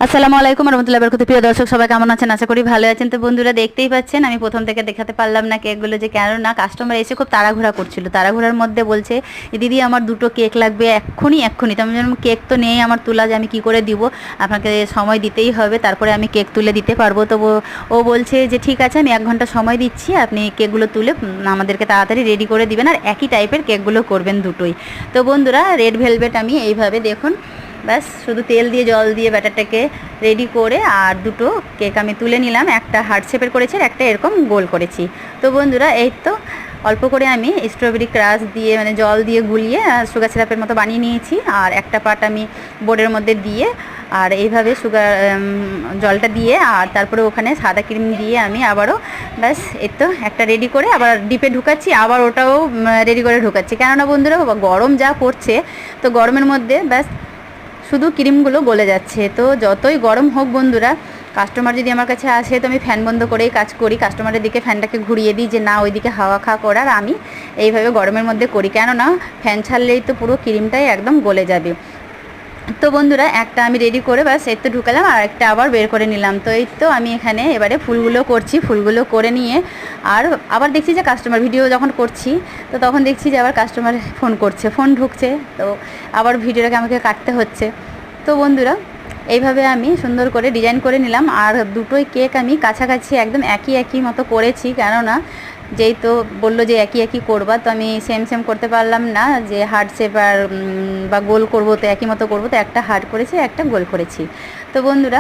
আসসালামু আলাইকুম রহমতুল্লাহি ওয়া বারাকাতুহু। প্রিয় দর্শক সবাই কেমন আছেন? আশা করি ভালো আছেন। তো বন্ধুরা দেখতেই পাচ্ছেন আমি প্রথম থেকে দেখাতে পারলাম না কেকগুলো, যে কেন না কাস্টমার এসে খুব তাড়াহুড়া করছিল। তাড়াহুড়ার মধ্যে বলছে দিদি আমার দুটো কেক লাগবে এক্ষুনি। তো আমি যেন কেক তো নেই আমার তোলা, যে আমি কি করে দিব, আপনাকে সময় দিতেই হবে, তারপরে আমি কেক তুলে দিতে পারবো। তো ও বলছে যে ঠিক আছে আমি 1 ঘন্টা সময় দিচ্ছি, আপনি কেকগুলো তুলে আমাদেরকে তাড়াতাড়ি রেডি করে দিবেন, আর একই টাইপের কেকগুলো করবেন দুটোই। তো বন্ধুরা রেড ভেলভেট আমি এইভাবে দেখুন ব্যাস শুধু তেল দিয়ে জল দিয়ে ব্যাটারটাকে রেডি করে আর দুটো কেক আমি তুলে নিলাম। একটা হার্ট শেপের করেছি আর একটা এরকম গোল করেছি। তো বন্ধুরা এই তো অল্প করে আমি স্ট্রবেরি ক্রাশ দিয়ে মানে জল দিয়ে গুলিয়ে সুগার সিরাপের মতো বানিয়ে নিয়েছি, আর একটা পার্ট আমি বোর্ডের মধ্যে দিয়ে আর এইভাবে সুগার জলটা দিয়ে আর তারপরে ওখানে সাদা ক্রিম দিয়ে আমি আবারও ব্যাস এই তো একটা রেডি করে আবার ডিপে ঢুকাচ্ছি, আবার ওটাও রেডি করে ঢুকাচ্ছি। কেননা বন্ধুরা গরম যা পড়ছে, তো গরমের মধ্যে ব্যাস শুধু ক্রিমগুলো গলে যাচ্ছে। তো যতই গরম হোক বন্ধুরা, কাস্টমার যদি আমার কাছে আসে তো আমি ফ্যান বন্ধ করেই কাজ করি, কাস্টমারের দিকে ফ্যানটাকে ঘুরিয়ে দিই যে না ওইদিকে হাওয়া খাওয়া করার, আমি এইভাবে গরমের মধ্যে করি, কেননা ফ্যান ছাড়লেই তো পুরো ক্রিমটাই একদম গলে যাবে। তো বন্ধুরা একটা আমি রেডি করে ব্যাস এই তো ঢুকালাম, আর একটা আবার বের করে নিলাম। তো এই তো আমি এখানে এবারে ফুলগুলো করছি, ফুলগুলো করে নিয়ে আর আবার দেখছি যে কাস্টমার ভিডিও যখন করছি তো তখন দেখছি যে আবার কাস্টমার ফোন করছে, ফোন ঢুকছে, তো আবার ভিডিওটাকে আমাকে কাটতে হচ্ছে। তো বন্ধুরা এইভাবে আমি সুন্দর করে ডিজাইন করে নিলাম, আর দুটোই কেক আমি কাছাকাছি একদম একই মতো করেছি, কেননা যেই তো বললো যে একই করবা, তো আমি সেম করতে পারলাম না, যে হার্ট শেপ আর বা গোল করবো, তো একই মতো করবো, তো একটা হার্ট করেছি একটা গোল করেছি। তো বন্ধুরা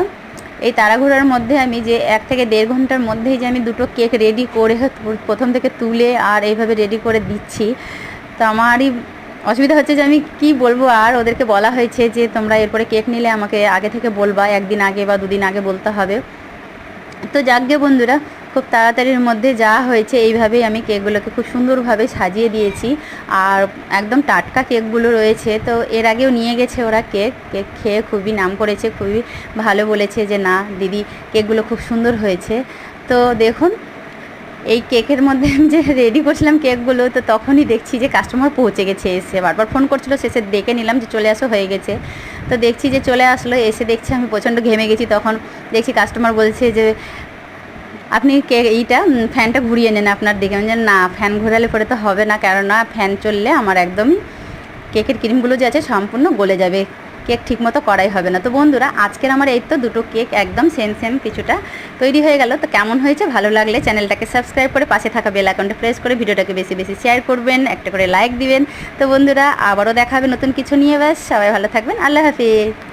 এই তাড়াহুড়ার মধ্যে আমি যে 1 থেকে 1.5 ঘন্টার মধ্যেই যে আমি দুটো কেক রেডি করে প্রথম থেকে তুলে আর এইভাবে রেডি করে দিচ্ছি, তো আমারই অসুবিধা হচ্ছে যে আমি কি বলবো। আর ওদেরকে বলা হয়েছে যে তোমরা এরপরে কেক নিলে আমাকে আগে থেকে বলবা, 1 দিন আগে বা 2 দিন আগে বলতে হবে। তো যাকগে বন্ধুরা খুব তাড়াতাড়ির মধ্যে যা হয়েছে এইভাবেই আমি কেকগুলোকে খুব সুন্দরভাবে সাজিয়ে দিয়েছি, আর একদম টাটকা কেকগুলো রয়েছে। তো এর আগেও নিয়ে গেছে ওরা কেক খেয়ে খুবই নাম করেছে, খুবই ভালো বলেছে যে না দিদি কেকগুলো খুব সুন্দর হয়েছে। তো দেখুন এই কেকের মধ্যে আমি যে রেডি করছিলাম কেকগুলো, তো তখনই দেখছি যে কাস্টমার পৌঁছে গেছে, এসে বারবার ফোন করছিল, শেষে দেখে নিলাম যে চলে আসো হয়ে গেছে। তো দেখছি যে চলে আসলো, এসে দেখছি আমি প্রচণ্ড ঘেমে গেছি, তখন দেখছি কাস্টমার বলছে যে আপনি ফ্যানটা ঘুরিয়ে নেন আপনার দিকে। আমি না ফ্যান ঘোরালে পরে তো হবে না, কেননা ফ্যান চললে আমার একদমই কেকের ক্রিমগুলো যে আছে সম্পূর্ণ গলে যাবে, কেক ঠিকমতো করাই হবে না। তো বন্ধুরা আজকের আমার এই তো দুটো কেক একদম সেম কিছুটা তৈরি হয়ে গেল। তো কেমন হয়েছে ভালো লাগলে চ্যানেলটাকে সাবস্ক্রাইব করে পাশে থাকা বেল আইকনটা প্রেস করে ভিডিওটাকে বেশি শেয়ার করবেন, একটা করে লাইক দিবেন। তো বন্ধুরা আবারও দেখা হবে নতুন কিছু নিয়ে, ব্যাস সবাই ভালো থাকবেন, আল্লাহ হাফিজ।